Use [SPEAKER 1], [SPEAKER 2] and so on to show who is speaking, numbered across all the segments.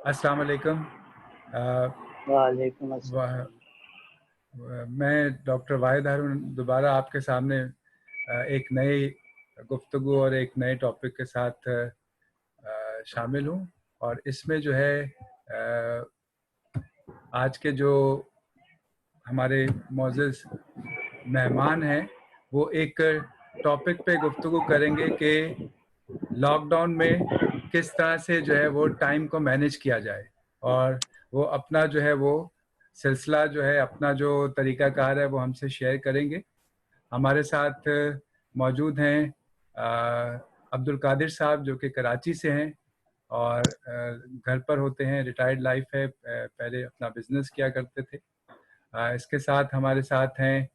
[SPEAKER 1] السلام علیکم.
[SPEAKER 2] وعلیکم السلام.
[SPEAKER 1] میں ڈاکٹر واحد ہارون دوبارہ آپ کے سامنے ایک نئی گفتگو اور ایک نئے ٹاپک کے ساتھ شامل ہوں, اور اس میں جو ہے آج کے جو ہمارے معزز مہمان ہیں وہ ایک ٹاپک پہ گفتگو کریں گے کہ لاک ڈاؤن میں کس طرح سے جو ہے وہ ٹائم کو مینیج کیا جائے, اور وہ اپنا جو ہے وہ سلسلہ جو ہے اپنا جو طریقہ کار ہے وہ ہم سے شیئر کریں گے. ہمارے ساتھ موجود ہیں عبدالقادر صاحب جو کہ کراچی سے ہیں اور گھر پر ہوتے ہیں, ریٹائرڈ لائف ہے, پہلے اپنا بزنس کیا کرتے تھے. اس کے ساتھ ہمارے ساتھ ہیں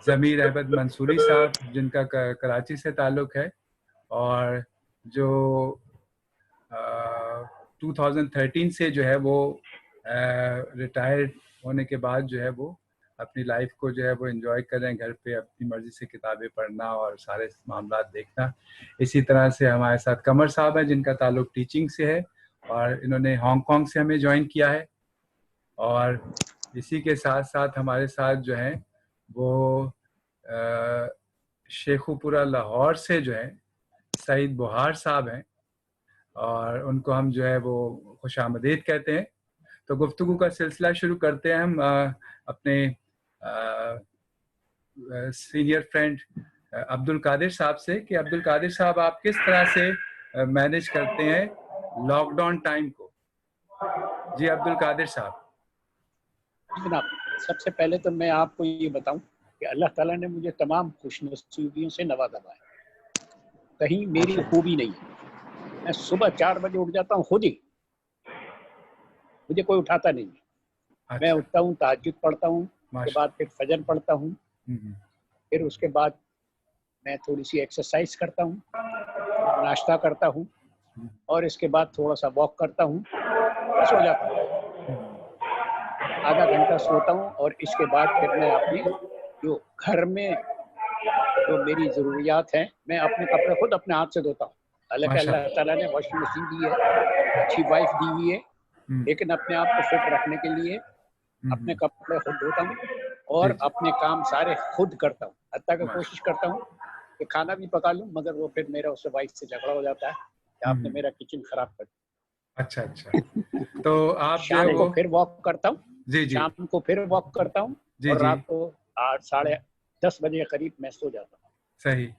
[SPEAKER 1] ضمیر احمد منصوری صاحب جن کا کراچی سے تعلق ہے, اور جو 2013 سے جو ہے وہ ریٹائرڈ ہونے کے بعد جو ہے وہ اپنی لائف کو جو ہے وہ انجوائے کر رہے ہیں, گھر پہ اپنی مرضی سے کتابیں پڑھنا اور سارے معاملات دیکھنا. اسی طرح سے ہمارے ساتھ قمر صاحب ہیں جن کا تعلق ٹیچنگ سے ہے, اور انہوں نے ہانگ کانگ سے ہمیں جوائن کیا ہے. اور اسی کے ساتھ ساتھ ہمارے ساتھ جو ہیں وہ شیخو پورہ لاہور سے جو ہے سعید بہار صاحب ہیں, اور ان کو ہم جو ہے وہ خوش آمدید کہتے ہیں. تو گفتگو کا سلسلہ شروع کرتے ہیں ہم اپنے سینئر فرینڈ عبدالقادر صاحب سے کہ عبدالقادر صاحب آپ کس طرح سے مینیج کرتے ہیں لاک ڈاؤن ٹائم کو. جی عبدالقادر صاحب.
[SPEAKER 3] جناب, سب سے پہلے تو میں آپ کو یہ بتاؤں کہ اللہ تعالیٰ نے مجھے تمام خوش نصیبیوں سے نوازا ہے, کہیں میری خوبی نہیں ہے. میں صبح 4 بجے اٹھ جاتا ہوں خود ہی, مجھے کوئی اٹھاتا نہیں ہے. میں اٹھتا ہوں, تہجد پڑھتا ہوں, اس کے بعد پھر فجر پڑھتا ہوں, پھر اس کے بعد میں تھوڑی سی ایکسرسائز کرتا ہوں, ناشتہ کرتا ہوں, اور اس کے بعد تھوڑا سا واک کرتا ہوں, سو جاتا ہوں. آدھا گھنٹہ سوتا ہوں, اور اس کے بعد پھر میں اپنی جو گھر میں جو میری ضروریات ہیں میں اپنے کپڑے خود اپنے ہاتھ سے دھوتا ہوں. حالانکہ اللہ تعالیٰ نے واشنگ مشین دی ہے, اچھی وائف دی ہوئی ہے, لیکن اپنے آپ کو فٹ رکھنے کے لیے اپنے کپڑے خود دھوتا ہوں اور اپنے کام سارے خود کرتا ہوں. حتیٰ کہ کوشش کرتا ہوں کہ کھانا بھی پکا لوں, مگر وہ پھر میرا اس سے وائف سے جھگڑا ہو جاتا ہے کہ آپ نے میرا کچن خراب کر دیا.
[SPEAKER 1] اچھا تو آپ
[SPEAKER 3] شام کو پھر واک کرتا ہوں,
[SPEAKER 1] جی
[SPEAKER 3] شام کو پھر واک کرتا ہوں, اور رات کو 8 ساڑھے 10 بجے کے قریب میں سو جاتا ہوں.
[SPEAKER 1] صحیح.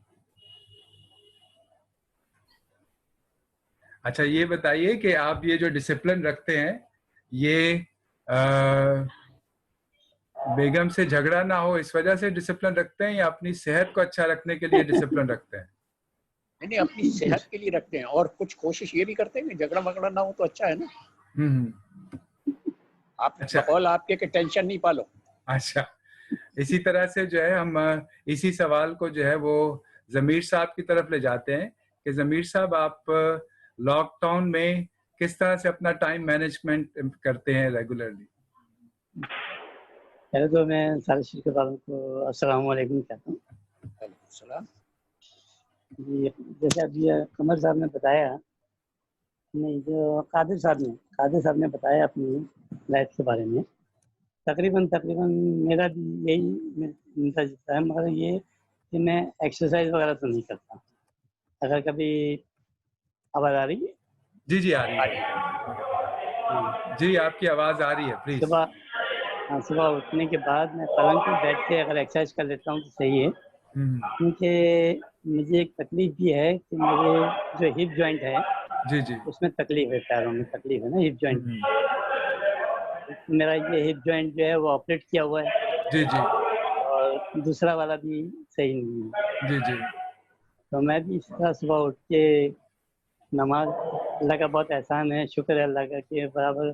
[SPEAKER 1] اچھا یہ بتائیے کہ آپ یہ جو ڈسپلن رکھتے ہیں یہ بیگم سے جھگڑا نہ ہو اس وجہ سے ڈسپلن رکھتے ہیں, یا اپنی صحت کو اچھا رکھنے کے لیے ڈسپلن رکھتے ہیں؟
[SPEAKER 3] نہیں, اپنی صحت کے لیے رکھتے ہیں, اور کچھ کوشش یہ بھی کرتے ہیں کہ جھگڑا وگڑا نہ ہو تو اچھا ہے نا. آپ بقول آپ کے کہ ٹینشن نہیں پالو.
[SPEAKER 1] اچھا, اسی طرح سے جو ہے ہم اسی سوال کو جو ہے وہ ضمیر صاحب کی طرف لے جاتے ہیں کہ ضمیر صاحب آپ لاک ڈاؤن میں کس طرح سے اپنا ٹائم مینجمنٹ کرتے ہیں ریگولرلی؟
[SPEAKER 2] پہلے تو میں سارے شرکت والوں کو السلام علیکم کہتا ہوں.
[SPEAKER 3] وعلیکم السلام.
[SPEAKER 2] جی, جیسے ابھی قمر صاحب نے بتایا, نہیں جو قادر صاحب نے بتایا اپنی لائف کے بارے میں, تقریباً میرا بھی یہی ملتا جلتا ہے, مگر یہ کہ میں ایکسرسائز وغیرہ تو نہیں کرتا. اگر کبھی آواز آ رہی ہے؟
[SPEAKER 1] جی آ رہی ہے. جی آپ کی آواز آ رہی ہے, پلیز.
[SPEAKER 2] صبح اٹھنے کے بعد میں پلنگ پہ بیٹھ کے اگر ایکسرسائز کر لیتا ہوں تو صحیح ہے, کیونکہ مجھے ایک تکلیف بھی ہے کہ میرے جو ہپ جوائنٹ ہے اس میں تکلیف ہے, پیروں میں تکلیف ہے نا ہپ جوائنٹ میں. میرا یہ ہپ جوائنٹ جو ہے وہ آپریٹ کیا ہوا ہے, اور دوسرا والا بھی صحیح نہیں ہے. تو میں بھی اس طرح صبح اٹھ کے نماز, اللہ کا بہت احسان ہے, شکر ہے اللہ کا کہ برابر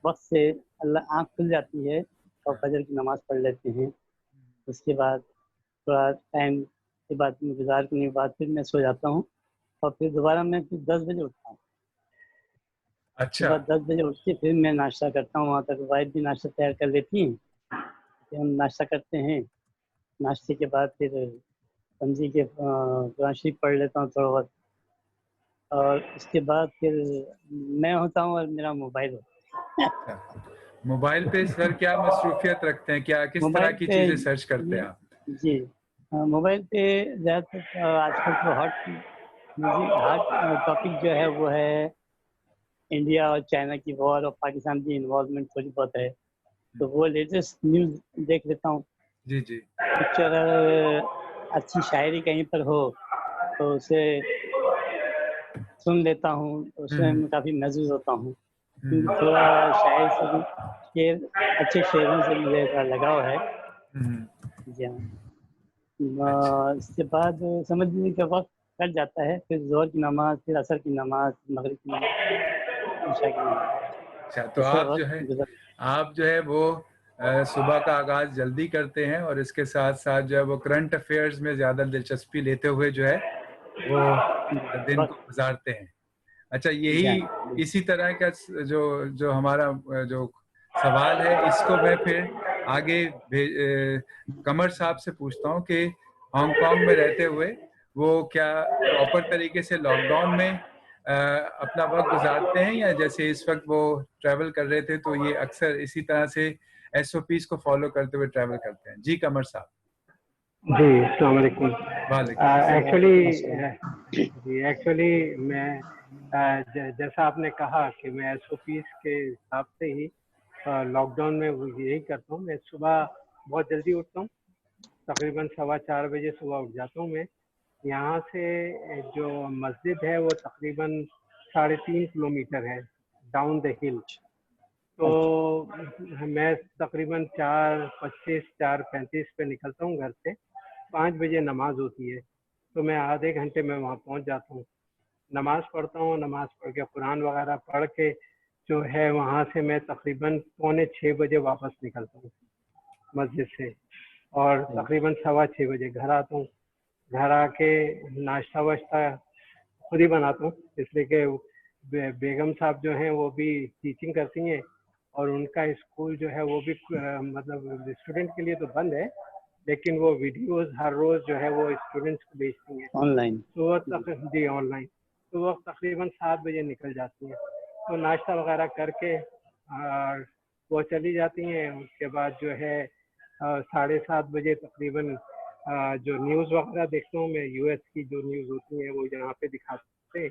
[SPEAKER 2] وقت سے اللہ آنکھ کھل جاتی ہے اور فجر کی نماز پڑھ لیتے ہیں. اس کے بعد تھوڑا ٹائم کے بعد گزار کرنے کے بعد پھر میں سو جاتا ہوں, اور پھر دوبارہ میں پھر 10 بجے اٹھتا ہوں. صبح 10 بجے اٹھ کے پھر میں ناشتہ کرتا ہوں, وہاں تک وائف بھی ناشتہ تیار کر لیتی ہیں, پھر ہم ناشتہ کرتے ہیں. ناشتے کے بعد پھر سمجھی کے قرآن شریف پڑھ لیتا ہوں تھوڑا بہت, اور اس کے بعد پھر میں ہوتا ہوں اور میرا موبائل ہوتا ہے.
[SPEAKER 1] موبائل پہ سر کیا مصروفیت رکھتے ہیں, کیا کس طرح کی چیزیں سرچ کرتے ہیں آپ؟
[SPEAKER 2] جی موبائل پہ زیادہ تر آج کل تو ہاٹ ٹاپک جو ہے وہ ہے انڈیا اور چائنا کی وار اور پاکستان کی انوالومنٹ تھوڑی بہت ہے, تو وہ لیٹسٹ نیوز دیکھ لیتا ہوں.
[SPEAKER 1] جی جی.
[SPEAKER 2] کچھ اگر اچھی شاعری کہیں پر ہو تو اسے سن لیتا ہوں, اس میں میں کافی محظوظ ہوتا ہوں, کیونکہ تھوڑا شاعر سے بھی شعر اچھے شعروں سے مجھے تھوڑا لگاؤ ہے. جی ہاں. اس کے بعد سمجھ لیجیے کہ وقت کٹ جاتا ہے, پھر ظہر کی نماز, پھر عصر کی نماز, مغرب کی نماز, عشاء کی نماز.
[SPEAKER 1] اچھا, تو آپ جو ہے وہ صبح کا آغاز جلدی کرتے ہیں اور اس کے ساتھ ساتھ جو ہے وہ کرنٹ افیئرز میں زیادہ دلچسپی لیتے ہوئے جو ہے وہ دن کو گزارتے ہیں. اچھا, یہی اسی طرح کا جو ہمارا جو سوال ہے اس کو میں پھر آگے قمر صاحب سے پوچھتا ہوں کہ ہانگ کانگ میں رہتے ہوئے وہ کیا پراپر طریقے سے لاک ڈاؤن میں اپنا وقت گزارتے ہیں, یا جیسے اس وقت وہ ٹریول کر رہے تھے تو یہ اکثر اسی طرح سے ایس او پیز کو فالو کرتے ہوئے ٹریول کرتے ہیں؟ جی قمر صاحب.
[SPEAKER 4] جی السلام علیکم. ایکچولی میں جیسا آپ نے کہا کہ میں ایس او پیز کے حساب سے ہی لاک ڈاؤن میں یہی کرتا ہوں. میں صبح بہت جلدی اٹھتا ہوں, تقریباً 4:15 بجے صبح اٹھ جاتا ہوں. میں یہاں سے جو مسجد ہے وہ تقریباً 3.5 کلومیٹر ہے ڈاؤن دا ہل. تو میں تقریباً 4:25 4:35 پہ نکلتا ہوں گھر سے. 5 بجے نماز ہوتی ہے, تو میں آدھے گھنٹے میں وہاں پہنچ جاتا ہوں. نماز پڑھتا ہوں, نماز پڑھ کے قرآن وغیرہ پڑھ کے جو ہے وہاں سے میں تقریباً 5:45 بجے واپس نکلتا ہوں مسجد سے, اور تقریباً 6:15 بجے گھر آتا ہوں. گھر آ کے ناشتہ واشتہ خود ہی بناتا ہوں, اس لیے کہ بیگم صاحب جو ہیں وہ بھی ٹیچنگ کرتی ہیں, اور ان کا اسکول جو ہے وہ بھی مطلب اسٹوڈنٹ کے لیے تو بند ہے, لیکن وہ ویڈیوز ہر روز جو ہے وہ اسٹوڈنٹس کو بھیجتی ہیں
[SPEAKER 2] آن لائن.
[SPEAKER 4] تو وہ جی آن لائن. تو وہ تقریباً 7 بجے نکل جاتی ہیں. تو ناشتہ وغیرہ کر کے وہ چلی جاتی ہیں. اس کے بعد جو ہے 7:30 بجے تقریباً جو نیوز وغیرہ دیکھتا ہوں میں, یو ایس کی جو نیوز ہوتی ہیں وہ یہاں پہ دکھاتے ہیں,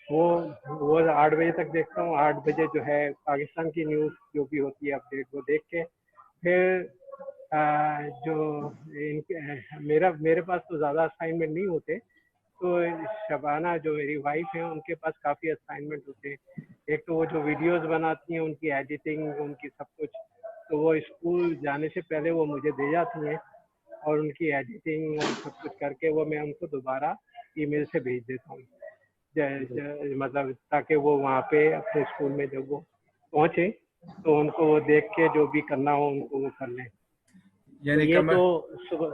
[SPEAKER 4] وہ 8 بجے تک دیکھتا ہوں. 8 بجے جو ہے پاکستان کی نیوز جو بھی ہوتی ہے اپڈیٹ وہ دیکھ کے پھر جو میرے پاس تو زیادہ اسائنمنٹ نہیں ہوتے, تو شبانہ جو میری وائف ہیں ان کے پاس کافی اسائنمنٹ ہوتے ہیں. ایک تو وہ جو ویڈیوز بناتی ہیں ان کی ایڈیٹنگ ان کی سب کچھ, تو وہ اسکول جانے سے پہلے وہ مجھے دے جاتی ہیں, اور ان کی ایڈیٹنگ اور سب کچھ کر کے وہ میں ان کو دوبارہ ای میل سے بھیج دیتا ہوں, مطلب تاکہ وہ وہاں پہ اپنے اسکول میں جب وہ پہنچے تو ان کو وہ دیکھ کے جو بھی کرنا ہو ان کو وہ کر لیں.
[SPEAKER 1] یعنی
[SPEAKER 4] یہ تو صبح.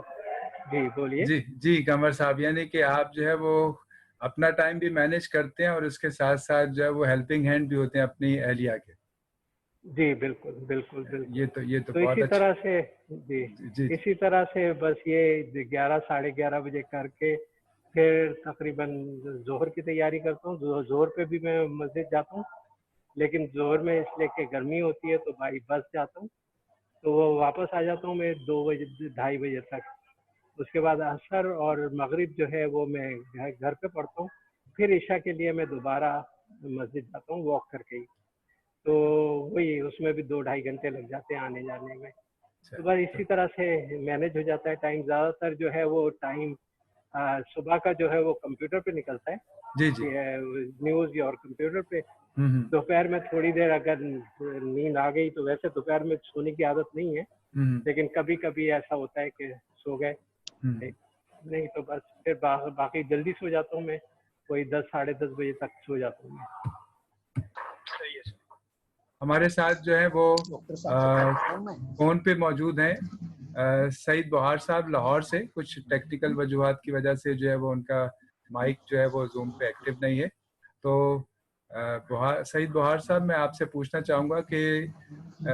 [SPEAKER 4] جی بولیے.
[SPEAKER 1] جی قمر صاحب, یعنی کہ آپ جو ہے وہ اپنا ٹائم بھی مینیج کرتے ہیں اور اس کے ساتھ ساتھ جو ہے وہ ہیلپنگ ہینڈ بھی ہوتے ہیں اپنی اہلیہ کے.
[SPEAKER 4] جی بالکل بالکل بالکل.
[SPEAKER 1] یہ تو
[SPEAKER 4] اسی
[SPEAKER 1] بہت
[SPEAKER 4] طرح سے اسی طرح سے بس یہ 11 11:30 بجے کر کے پھر تقریباً ظہر کی تیاری کرتا ہوں. ظہر پہ بھی میں مسجد جاتا ہوں, لیکن ظہر میں اس لیے کہ گرمی ہوتی ہے تو بائی بس جاتا ہوں, تو وہ واپس آ جاتا ہوں میں 2 بجے 2:30 بجے تک. اس کے بعد عصر اور مغرب جو ہے وہ میں گھر پہ پڑھتا ہوں. پھر عشاء کے لیے میں دوبارہ مسجد جاتا ہوں واک کر کے ہی. تو وہی اس میں بھی 2-2.5 گھنٹے لگ جاتے ہیں آنے جانے میں. تو بس اسی طرح سے مینیج ہو جاتا ہے ٹائم. زیادہ تر جو ہے وہ ٹائم صبح کا جو ہے وہ کمپیوٹر پہ نکلتا ہے.
[SPEAKER 1] جی
[SPEAKER 4] نیوز اور کمپیوٹر پہ. دوپہر میں تھوڑی دیر اگر نیند آ گئی تو ویسے دوپہر میں سونے کی عادت نہیں ہے, لیکن کبھی کبھی ایسا ہوتا ہے کہ سو گئے, نہیں تو بس پھر باقی جلدی سو جاتا ہوں میں, کوئی 10 10:30 بجے تک سو جاتا ہوں میں.
[SPEAKER 1] ہمارے ساتھ جو ہے وہ فون پہ موجود ہیں سعید بہار صاحب لاہور سے. کچھ ٹیکنیکل وجوہات کی وجہ سے جو ہے وہ ان کا مائک جو ہے وہ زوم پہ ایکٹیو نہیں ہے. تو سعید بہار صاحب, میں آپ سے پوچھنا چاہوں گا کہ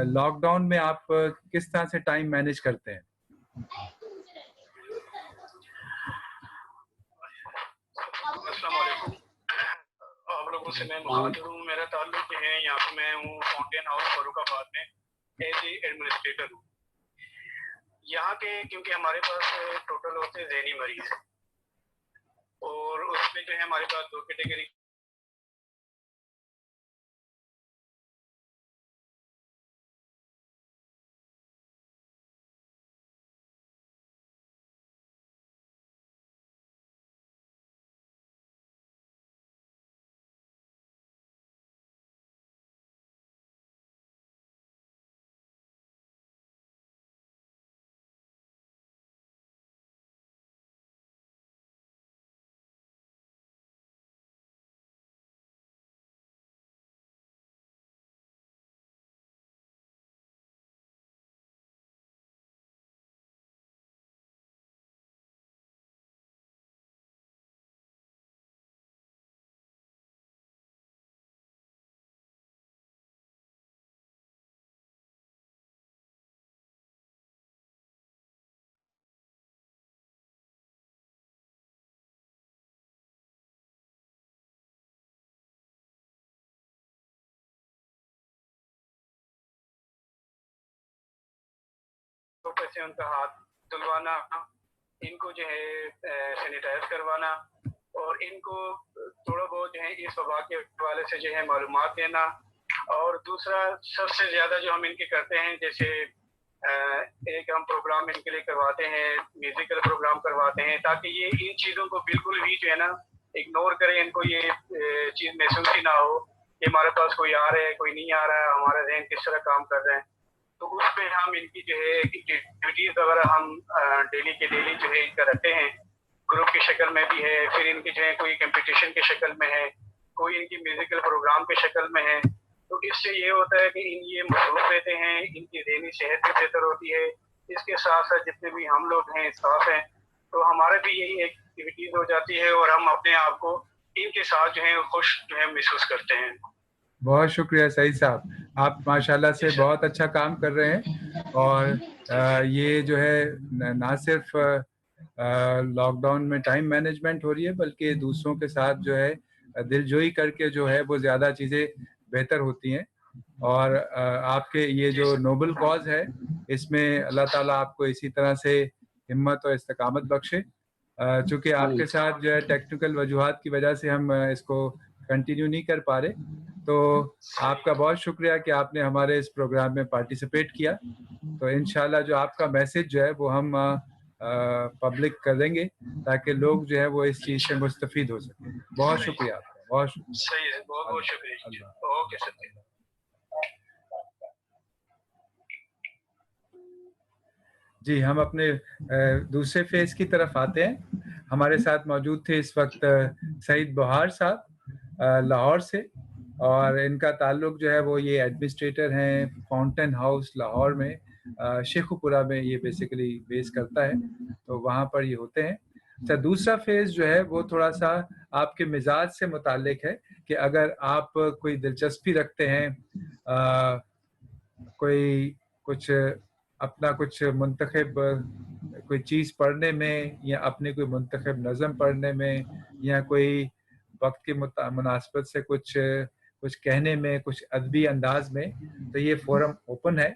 [SPEAKER 1] لاک ڈاؤن میں آپ کس طرح سے ٹائم مینیج کرتے ہیں؟
[SPEAKER 5] السلام علیکم. اس سے میں مخاطب ہوں. میرا تعلق جو ہے یہاں پہ میں ہوں فاؤنٹین ہاؤس فاروق آباد میں ایز اے ایڈمنسٹریٹر ہوں. یہاں کے کیونکہ ہمارے پاس ٹوٹل ہوتے ہیں ذہنی مریض اور اس میں جو ہے ہمارے پاس 2 کیٹیگری سے ان کا ہاتھ دھلوانا, ان کو جو ہے سینیٹائز کروانا اور ان کو تھوڑا بہت جو ہے اس وبا کے حوالے سے جو ہے معلومات دینا. اور دوسرا سب سے زیادہ جو ہم ان کے کرتے ہیں, جیسے ایک ہم پروگرام ان کے لیے کرواتے ہیں, میوزیکل پروگرام کرواتے ہیں, تاکہ یہ ان چیزوں کو بالکل بھی جو ہے نا اگنور کریں, ان کو یہ چیز محسوس ہی نہ ہو کہ ہمارے پاس کوئی آ رہا ہے کوئی نہیں آ رہا ہے, ہمارا ذہن کس طرح کام کر رہے ہیں. تو اس پہ ہم ان کی جو ہے ایکٹیویٹیز وغیرہ ہم ڈیلی کے ڈیلی جو ہے ان کا رکھتے ہیں, گروپ کی شکل میں بھی ہے, پھر ان کی جو ہے کوئی کمپٹیشن کی شکل میں ہے, کوئی ان کی میوزیکل پروگرام کی شکل میں ہے. تو اس سے یہ ہوتا ہے کہ ان یہ مصروف رہتے ہیں, ان کی ذہنی صحت بھی بہتر ہوتی ہے. اس کے ساتھ ساتھ جتنے بھی ہم لوگ ہیں اسٹاف ہیں, تو ہمارے بھی یہی ایکٹیویٹیز ہو جاتی ہے اور ہم اپنے آپ کو ان کے ساتھ جو ہے خوش جو ہے محسوس کرتے ہیں.
[SPEAKER 1] بہت شکریہ سعید صاحب, آپ ماشاءاللہ سے بہت اچھا کام کر رہے ہیں. اور یہ جو ہے نہ صرف لاک ڈاؤن میں ٹائم مینجمنٹ ہو رہی ہے, بلکہ دوسروں کے ساتھ جو ہے دل جوئی کر کے جو ہے وہ زیادہ چیزیں بہتر ہوتی ہیں. اور آپ کے یہ جو نوبل کاز ہے, اس میں اللہ تعالیٰ آپ کو اسی طرح سے ہمت اور استقامت بخشے. چونکہ آپ کے ساتھ جو ہے ٹیکنیکل وجوہات کی وجہ سے ہم اس کو کنٹینیو نہیں کر پا رہے, تو آپ کا بہت شکریہ کہ آپ نے ہمارے اس پروگرام میں پارٹیسپیٹ کیا. تو انشاءاللہ جو آپ کا میسج جو ہے وہ ہم پبلک کر دیں گے تاکہ لوگ جو ہے وہ اس چیز سے مستفید ہو سکیں. بہت شکریہ آپ کا, بہت شکریہ.
[SPEAKER 5] صحیح ہے, بہت بہت شکریہ. Okay sir.
[SPEAKER 1] جی, ہم اپنے دوسرے فیز کی طرف آتے ہیں. ہمارے ساتھ موجود تھے اس وقت سعید بہار صاحب لاہور سے, اور ان کا تعلق جو ہے وہ یہ ایڈمنسٹریٹر ہیں فاؤنٹین ہاؤس لاہور میں, شیخو پورہ میں یہ بیسیکلی بیس کرتا ہے, تو وہاں پر یہ ہوتے ہیں. اچھا, دوسرا فیز جو ہے وہ تھوڑا سا آپ کے مزاج سے متعلق ہے کہ اگر آپ کوئی دلچسپی رکھتے ہیں کوئی کچھ اپنا کچھ منتخب کوئی چیز پڑھنے میں, یا اپنے کوئی منتخب نظم پڑھنے میں, یا کوئی وقت کی مناسبت سے کچھ کہنے میں, کچھ ادبی انداز میں, تو یہ فورم اوپن ہے.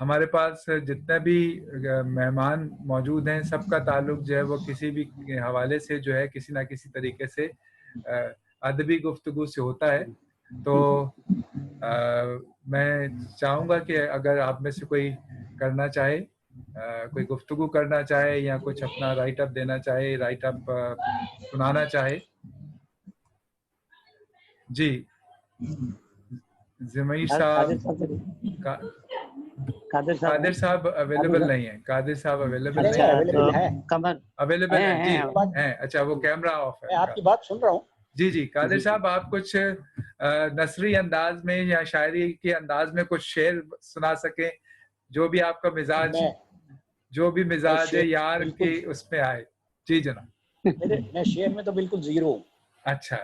[SPEAKER 1] ہمارے پاس جتنے بھی مہمان موجود ہیں سب کا تعلق جو ہے وہ کسی بھی حوالے سے جو ہے کسی نہ کسی طریقے سے ادبی گفتگو سے ہوتا ہے. تو میں چاہوں گا کہ اگر آپ میں سے کوئی کرنا چاہے, کوئی گفتگو کرنا چاہے, یا کچھ اپنا رائٹ اپ دینا چاہے, رائٹ اپ سنانا چاہے. جی, زمیر صاحب, قادر صاحب اویلیبل نہیں ہے. قادر صاحب اویلیبل اویلیبل ہیں. اچھا, وہ کیمرہ آف ہے.
[SPEAKER 3] آپ کی بات سن رہا ہوں.
[SPEAKER 1] جی, قادر صاحب آپ کچھ نثری انداز میں یا شاعری کے انداز میں کچھ شعر سنا سکیں, جو بھی آپ کا مزاج ہے یار کی اس میں آئے. جی جناب.
[SPEAKER 3] میں شعر میں تو بالکل زیرو ہوں.
[SPEAKER 1] اچھا,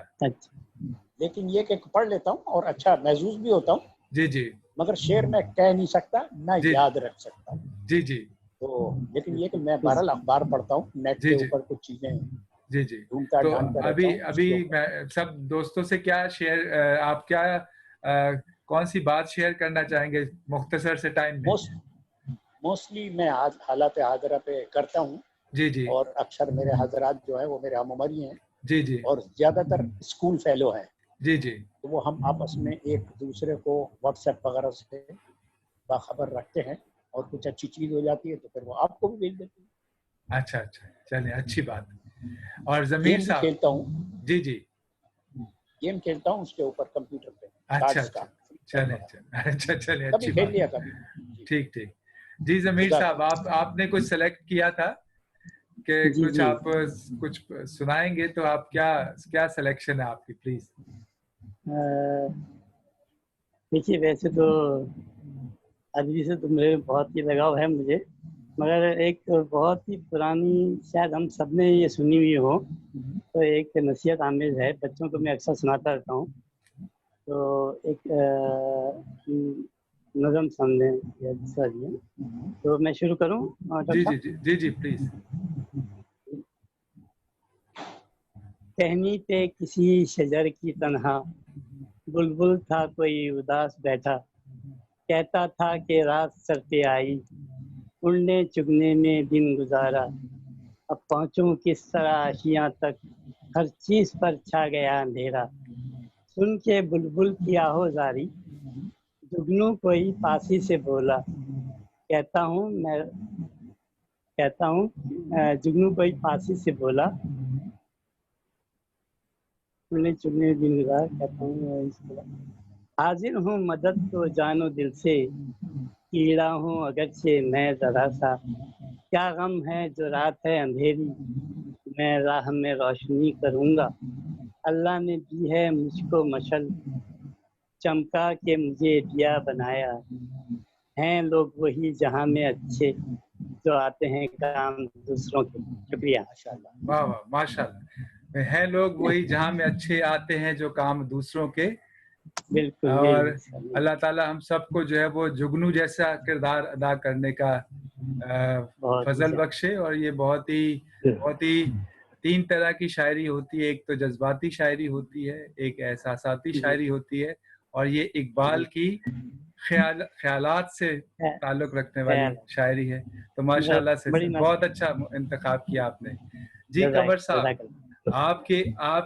[SPEAKER 3] لیکن یہ کہ پڑھ لیتا ہوں اور اچھا محظوظ بھی ہوتا ہوں.
[SPEAKER 1] جی جی.
[SPEAKER 3] مگر شعر میں کہہ نہیں سکتا, نہ یاد رکھ سکتا.
[SPEAKER 1] جی جی.
[SPEAKER 3] تو لیکن یہ کہ میں بہرحال اخبار پڑھتا ہوں, نیٹ کے اوپر کچھ چیزیں
[SPEAKER 1] جی جی. تو ابھی میں سب دوستوں سے کیا شیئر، آپ کیا کون سی بات شیئر کرنا چاہیں گے مختصر سے ٹائم میں؟
[SPEAKER 3] موسٹلی میں حالات حاضرہ پہ کرتا ہوں.
[SPEAKER 1] جی جی.
[SPEAKER 3] اور اکثر میرے حضرات جو ہیں وہ میرے ہم عمر ہی ہیں.
[SPEAKER 1] جی جی.
[SPEAKER 3] اور زیادہ تر اسکول فیلو ہیں.
[SPEAKER 1] جی جی.
[SPEAKER 3] تو وہ ہم آپس میں ایک دوسرے کو واٹس ایپ وغیرہ سے باخبر رکھتے ہیں، اور کچھ اچھی چیز ہو جاتی ہے تو پھر وہ آپ کو بھی بھیج دیتے ہیں.
[SPEAKER 1] اچھا اچھا، چلیے اچھی بات. اور ضمیر صاحب؟
[SPEAKER 3] کھیلتا ہوں.
[SPEAKER 1] جی جی.
[SPEAKER 3] گیم کھیلتا ہوں اس کے اوپر کمپیوٹر پہ.
[SPEAKER 1] اچھا اچھا، چلیں اچھا چلیں اچھی
[SPEAKER 3] کھیل
[SPEAKER 1] بات.
[SPEAKER 3] لیا کبھی.
[SPEAKER 1] ٹھیک ٹھیک. جی ضمیر صاحب، آپ نے کچھ سلیکٹ کیا تھا کہ کچھ آپ کچھ سنائیں گے، تو آپ کیا سلیکشن ہے آپ کی پلیز؟
[SPEAKER 2] دیکھیے ویسے تو ادبی سے تو میرے بہت ہی لگاؤ ہے مجھے، مگر ایک بہت ہی پرانی، شاید ہم سب نے یہ سنی ہوئی ہو، تو ایک نصیحت آمیز ہے، بچوں کو میں اکثر سناتا رہتا ہوں. تو ایک نظم سمجھیں یا دوسرا جی، تو میں شروع کروں؟
[SPEAKER 1] جی جی جی جی جی پلیز.
[SPEAKER 2] ٹہنی پہ کسی شجر کی تنہا بلبل تھا کوئی اداس بیٹھا، کہتا تھا کہ رات سر پہ آئی، اڑنے چگنے میں دن گزارا، اب پہنچوں کس طرح آشیاں تک، ہر چیز پر چھا گیا اندھیرا، سن کے بلبل کی آہو زاری، جگنو کوئی پاسی سے بولا، کہتا ہوں جگنو کوئی پاسی سے بولا، چگنے دن گزار، کہتا ہوں حاضر ہوں مدد تو جانو دل سے، کیڑا ہوں اگرچہ میں ذرا سا، کیا غم ہے جو رات ہے اندھیری، میں راہ میں روشنی کروں گا، اللہ نے دی ہے مجھ کو مشل، چمکا کے مجھے دیا بنایا، ہیں لوگ وہی جہاں میں اچھے، جو آتے ہیں کام دوسروں کے. شکریہ.
[SPEAKER 1] واہ واہ ماشاء اللہ. ہیں لوگ وہی جہاں میں اچھے، آتے ہیں جو کام دوسروں کے.
[SPEAKER 2] بالکل.
[SPEAKER 1] اور اللہ تعالیٰ ہم سب کو جو ہے وہ جگنو جیسا کردار ادا کرنے کا فضل بخشے. اور یہ بہت ہی 3 طرح کی شاعری ہوتی ہے. ایک تو جذباتی شاعری ہوتی ہے، ایک احساساتی شاعری ہوتی ہے، اور یہ اقبال کی خیالات سے تعلق رکھنے والی شاعری ہے. تو ماشاءاللہ سے بہت اچھا انتخاب کیا آپ نے. جی قمر صاحب، آپ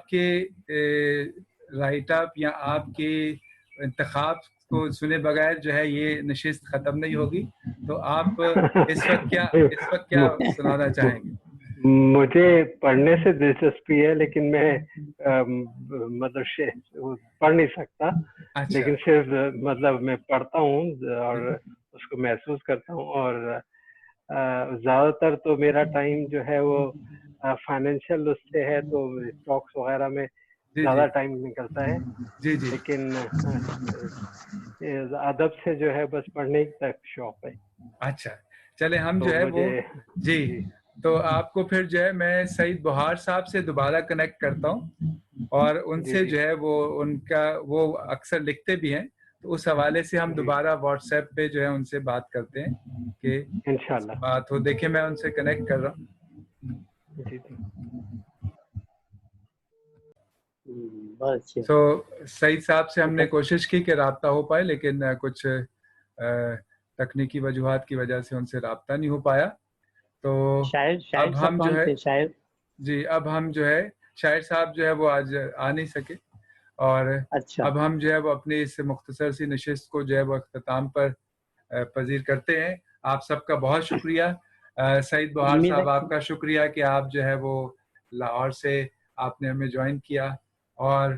[SPEAKER 1] کے رائٹ اپ یا آپ کے انتخاب کو سنے بغیر جو ہے یہ نشست ختم نہیں ہوگی. تو آپ اس وقت کیا سنانا چاہیں گے؟
[SPEAKER 4] مجھے پڑھنے سے دلچسپی ہے، لیکن میں مطلب پڑھ نہیں سکتا. لیکن صرف مطلب میں پڑھتا ہوں اور اس کو محسوس کرتا ہوں. اور زیادہ تر تو میرا ٹائم جو ہے وہ فائنینشیل اس سے ہے، تو اسٹاکس وغیرہ میں زیادہ ٹائم نکلتا ہے. لیکن ادب سے جو ہے بس پڑھنے تک شوق ہے.
[SPEAKER 1] اچھا چلے، ہم جو ہے وہ جی تو آپ کو پھر جو ہے میں سعید بہار صاحب سے دوبارہ کنیکٹ کرتا ہوں، اور ان سے جو ہے وہ اکثر لکھتے بھی ہیں، تو اس حوالے سے ہم دوبارہ واٹس ایپ پہ جو ہے ان سے بات کرتے ہیں کہ
[SPEAKER 4] انشاءاللہ
[SPEAKER 1] بات ہو. دیکھیں میں ان سے کنیکٹ کر رہا ہوں. تو سعید صاحب سے ہم نے کوشش کی کہ رابطہ ہو پائے، لیکن کچھ تکنیکی وجوہات کی وجہ سے ان سے رابطہ نہیں ہو پایا. تو اب ہم جو ہے شاعر صاحب جو ہے وہ آج آ نہیں سکے، اور اب ہم جو ہے وہ اپنی اس مختصر سی نشست کو جو ہے وہ اختتام پر پذیر کرتے ہیں. آپ سب کا بہت شکریہ. سعید بہار صاحب، آپ کا شکریہ کہ آپ جو ہے وہ لاہور سے آپ نے ہمیں جوائن کیا، اور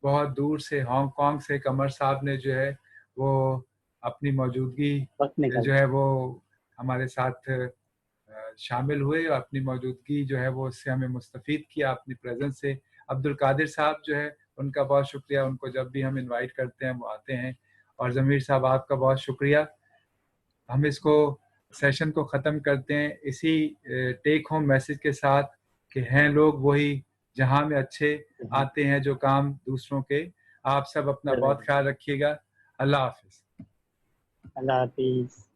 [SPEAKER 1] بہت دور سے ہانگ کانگ سے قمر صاحب نے جو ہے وہ اپنی موجودگی جو ہے وہ ہمارے ساتھ شامل ہوئے، اور اپنی موجودگی جو ہے وہ اس سے ہمیں مستفید کیا اپنی پریزنس سے. عبد القادر صاحب جو ہے ان کا بہت شکریہ، ان کو جب بھی ہم انوائٹ کرتے ہیں وہ آتے ہیں. اور ضمیر صاحب آپ کا بہت شکریہ. ہم اس کو سیشن کو ختم کرتے ہیں اسی ٹیک ہوم میسج کے ساتھ کہ ہیں لوگ وہی جہاں میں اچھے، آتے ہیں جو کام دوسروں کے. آپ سب اپنا بہت خیال رکھیے گا. اللہ حافظ.
[SPEAKER 2] اللہ حافظ.